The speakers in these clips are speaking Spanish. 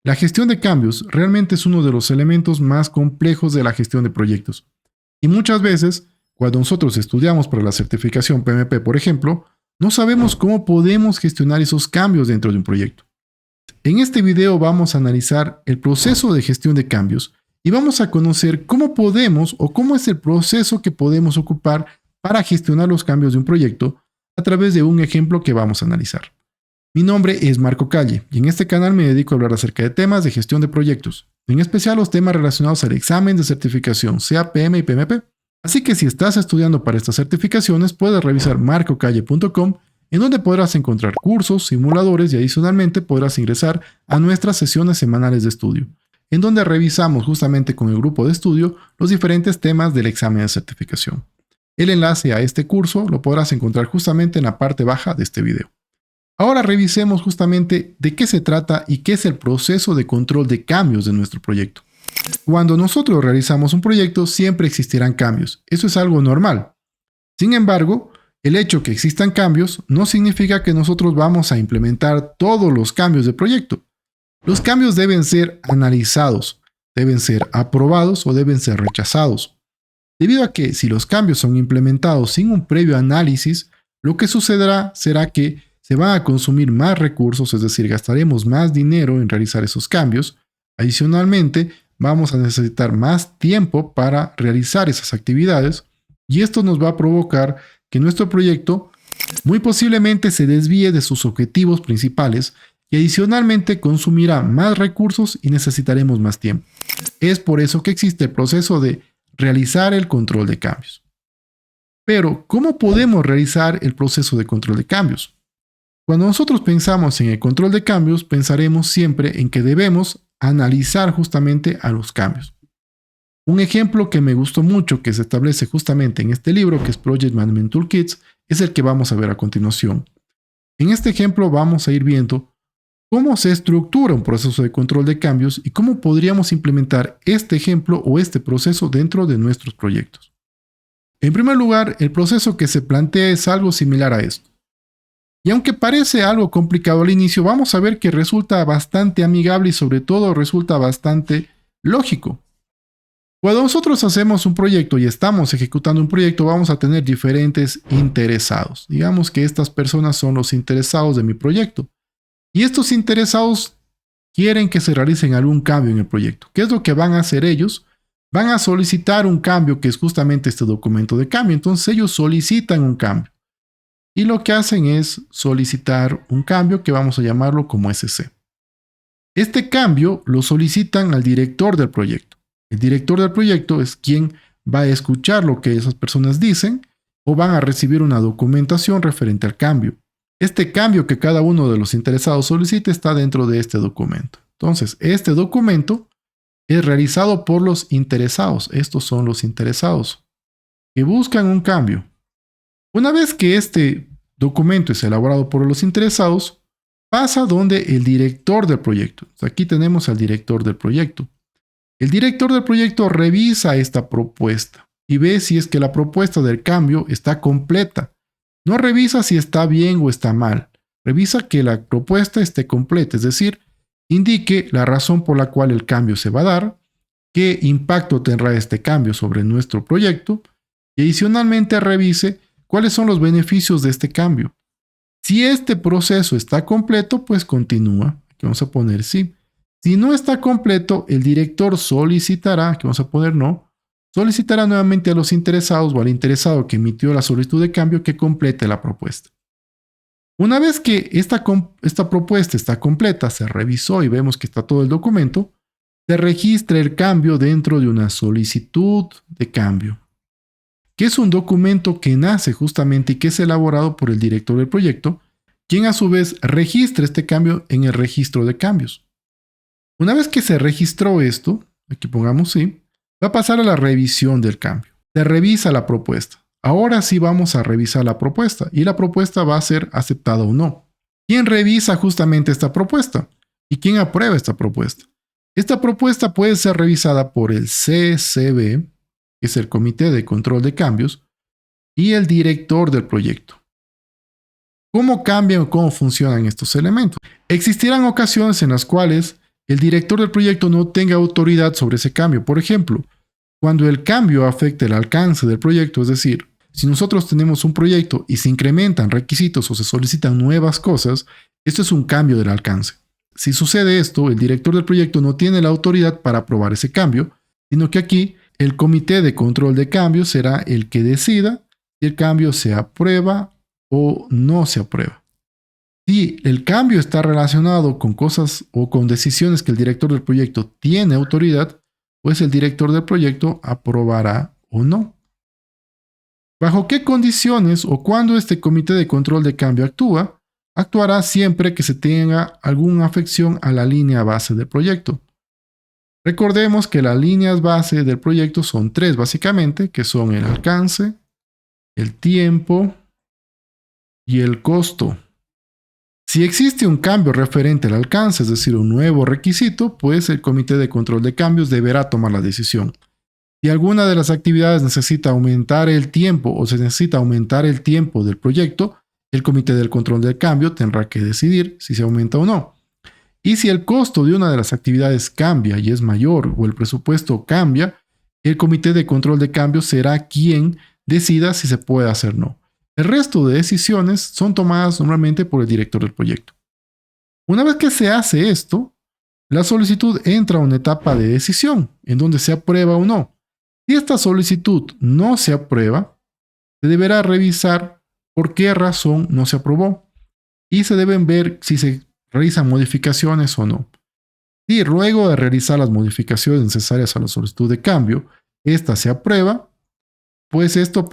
La gestión de cambios realmente es uno de los elementos más complejos de la gestión de proyectos. Y muchas veces, cuando nosotros estudiamos para la certificación PMP, por ejemplo, no sabemos cómo podemos gestionar esos cambios dentro de un proyecto. En este video vamos a analizar el proceso de gestión de cambios y vamos a conocer cómo podemos o cómo es el proceso que podemos ocupar para gestionar los cambios de un proyecto a través de un ejemplo que vamos a analizar. Mi nombre es Marco Calle y en este canal me dedico a hablar acerca de temas de gestión de proyectos, en especial los temas relacionados al examen de certificación, sea PM y PMP. Así que si estás estudiando para estas certificaciones, puedes revisar marcocalle.com, en donde podrás encontrar cursos, simuladores y adicionalmente podrás ingresar a nuestras sesiones semanales de estudio, en donde revisamos justamente con el grupo de estudio los diferentes temas del examen de certificación. El enlace a este curso lo podrás encontrar justamente en la parte baja de este video. Ahora revisemos justamente de qué se trata y qué es el proceso de control de cambios de nuestro proyecto. Cuando nosotros realizamos un proyecto siempre existirán cambios, eso es algo normal. Sin embargo, el hecho que existan cambios no significa que nosotros vamos a implementar todos los cambios del proyecto. Los cambios deben ser analizados, deben ser aprobados o deben ser rechazados. Debido a que si los cambios son implementados sin un previo análisis, lo que sucederá será que se van a consumir más recursos, es decir, gastaremos más dinero en realizar esos cambios. Adicionalmente, vamos a necesitar más tiempo para realizar esas actividades y esto nos va a provocar que nuestro proyecto muy posiblemente se desvíe de sus objetivos principales y adicionalmente consumirá más recursos y necesitaremos más tiempo. Es por eso que existe el proceso de realizar el control de cambios. Pero, ¿cómo podemos realizar el proceso de control de cambios? Cuando nosotros pensamos en el control de cambios, pensaremos siempre en que debemos analizar justamente a los cambios. Un ejemplo que me gustó mucho, que se establece justamente en este libro, que es Project Management Toolkits, es el que vamos a ver a continuación. En este ejemplo vamos a ir viendo cómo se estructura un proceso de control de cambios y cómo podríamos implementar este ejemplo o este proceso dentro de nuestros proyectos. En primer lugar, el proceso que se plantea es algo similar a esto. Y aunque parece algo complicado al inicio, vamos a ver que resulta bastante amigable y sobre todo resulta bastante lógico. Cuando nosotros hacemos un proyecto y estamos ejecutando un proyecto, vamos a tener diferentes interesados. Digamos que estas personas son los interesados de mi proyecto. Y estos interesados quieren que se realicen algún cambio en el proyecto. ¿Qué es lo que van a hacer ellos? Van a solicitar un cambio, que es justamente este documento de cambio. Entonces ellos solicitan un cambio. Y lo que hacen es solicitar un cambio que vamos a llamarlo como SC. Este cambio lo solicitan al director del proyecto. El director del proyecto es quien va a escuchar lo que esas personas dicen o van a recibir una documentación referente al cambio. Este cambio que cada uno de los interesados solicite está dentro de este documento. Entonces, este documento es realizado por los interesados. Estos son los interesados que buscan un cambio. Una vez que este documento es elaborado por los interesados, pasa donde el director del proyecto. Aquí tenemos al director del proyecto. El director del proyecto revisa esta propuesta y ve si es que la propuesta del cambio está completa. No revisa si está bien o está mal. Revisa que la propuesta esté completa, es decir, indique la razón por la cual el cambio se va a dar, qué impacto tendrá este cambio sobre nuestro proyecto y adicionalmente revise cuáles son los beneficios de este cambio. Si este proceso está completo, pues continúa. Aquí vamos a poner sí. Si no está completo, el director solicitará, aquí vamos a poner no, solicitará nuevamente a los interesados o al interesado que emitió la solicitud de cambio que complete la propuesta. Una vez que esta propuesta está completa, se revisó y vemos que está todo el documento, se registra el cambio dentro de una solicitud de cambio, que es un documento que nace justamente y que es elaborado por el director del proyecto, quien a su vez registra este cambio en el registro de cambios. Una vez que se registró esto, aquí pongamos sí, va a pasar a la revisión del cambio. Se revisa la propuesta. Ahora sí vamos a revisar la propuesta y la propuesta va a ser aceptada o no. ¿Quién revisa justamente esta propuesta? ¿Y quién aprueba esta propuesta? Esta propuesta puede ser revisada por el CCB, que es el Comité de Control de Cambios, y el director del proyecto. ¿Cómo cambian o cómo funcionan estos elementos? Existirán ocasiones en las cuales el director del proyecto no tenga autoridad sobre ese cambio. Por ejemplo, cuando el cambio afecte el alcance del proyecto, es decir, si nosotros tenemos un proyecto y se incrementan requisitos o se solicitan nuevas cosas, esto es un cambio del alcance. Si sucede esto, el director del proyecto no tiene la autoridad para aprobar ese cambio, sino que aquí el comité de control de cambios será el que decida si el cambio se aprueba o no se aprueba. Si el cambio está relacionado con cosas o con decisiones que el director del proyecto tiene autoridad, pues el director del proyecto aprobará o no. ¿Bajo qué condiciones o cuándo este comité de control de cambio actúa? Actuará siempre que se tenga alguna afección a la línea base del proyecto. Recordemos que las líneas base del proyecto son tres básicamente, que son el alcance, el tiempo y el costo. Si existe un cambio referente al alcance, es decir, un nuevo requisito, pues el comité de control de cambios deberá tomar la decisión. Si alguna de las actividades necesita aumentar el tiempo o se necesita aumentar el tiempo del proyecto, el comité del control del cambio tendrá que decidir si se aumenta o no. Y si el costo de una de las actividades cambia y es mayor o el presupuesto cambia, el comité de control de cambio será quien decida si se puede hacer o no. El resto de decisiones son tomadas normalmente por el director del proyecto. Una vez que se hace esto, la solicitud entra a una etapa de decisión, en donde se aprueba o no. Si esta solicitud no se aprueba, se deberá revisar por qué razón no se aprobó y se deben ver si se realizan modificaciones o no. Si luego de realizar las modificaciones necesarias a la solicitud de cambio, esta se aprueba, pues esto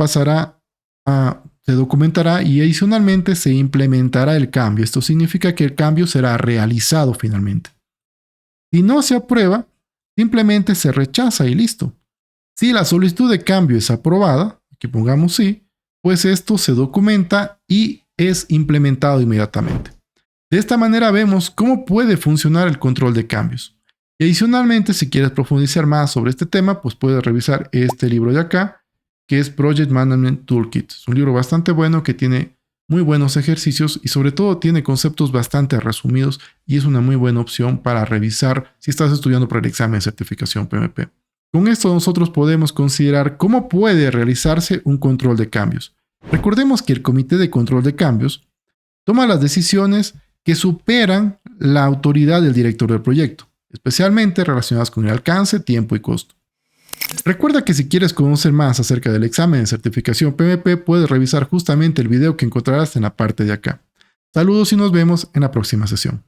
se documentará y adicionalmente se implementará el cambio. Esto significa que el cambio será realizado finalmente. Si no se aprueba, simplemente se rechaza y listo. Si la solicitud de cambio es aprobada, aquí pongamos sí, pues esto se documenta y es implementado inmediatamente. De esta manera vemos cómo puede funcionar el control de cambios. Y adicionalmente, si quieres profundizar más sobre este tema, pues puedes revisar este libro de acá, que es Project Management Toolkit. Es un libro bastante bueno que tiene muy buenos ejercicios y sobre todo tiene conceptos bastante resumidos y es una muy buena opción para revisar si estás estudiando para el examen de certificación PMP. Con esto nosotros podemos considerar cómo puede realizarse un control de cambios. Recordemos que el comité de control de cambios toma las decisiones que superan la autoridad del director del proyecto, especialmente relacionadas con el alcance, tiempo y costo. Recuerda que si quieres conocer más acerca del examen de certificación PMP, puedes revisar justamente el video que encontrarás en la parte de acá. Saludos y nos vemos en la próxima sesión.